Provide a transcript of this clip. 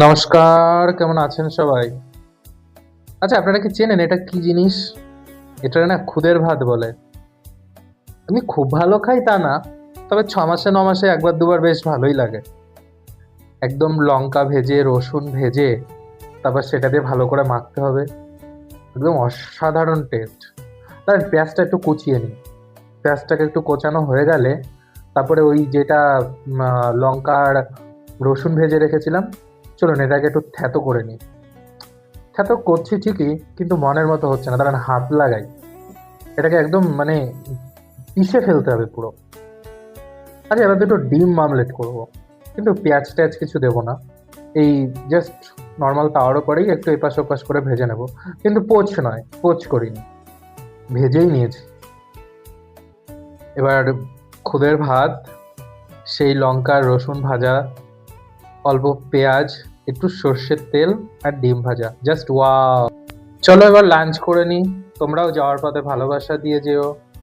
নমস্কার, কেমন আছেন সবাই? আচ্ছা, আপনারা কি চেনেন এটা কি জিনিস? এটা না খুদের ভাত বলে। আমি খুব ভালো খাই তা না, তবে 6 মাসে 9 মাসে একবার দুবার বেশ ভালোই লাগে। একদম লঙ্কা ভেজে রসুন ভেজে তারপর সেটা দিয়ে ভালো করে মাখতে হবে। একদম অসাধারণ টেস্ট। তার পেঁয়াজটা একটু কুচিয়ে নিই। পেঁয়াজটাকে একটু কোচানো হয়ে গেলে তারপরে ওই যেটা লঙ্কা আর রসুন ভেজে রেখেছিলাম, চলুন এটাকে একটু থ্যাতো করে নিই। থ্যাতো করছি ঠিকই, কিন্তু মনের মতো হচ্ছে না, দাঁড়ান হাত লাগাই। এটাকে একদম মানে পিষে ফেলতে হবে পুরো। আচ্ছা, এবার দুটো ডিম মামলেট করব, কিন্তু পেঁয়াজ টেয়াজ কিছু দেবো না। এই জাস্ট নর্মাল তাওয়ার উপরেই একটু এপাশ ওপাশ করে ভেজে নেব। কিন্তু পোচ নয়, পোচ করিনি, ভেজেই নিয়েছি। এবার খুদের ভাত, সেই লঙ্কা রসুন ভাজা, অল্প পেঁয়াজ, একটু সর্ষের তেল আর ডিম ভাজা, জাস্ট ওয়াও। চলো এবার লাঞ্চ করে নিই। তোমরাও যাওয়ার পথে ভালোবাসা দিয়ে যেও।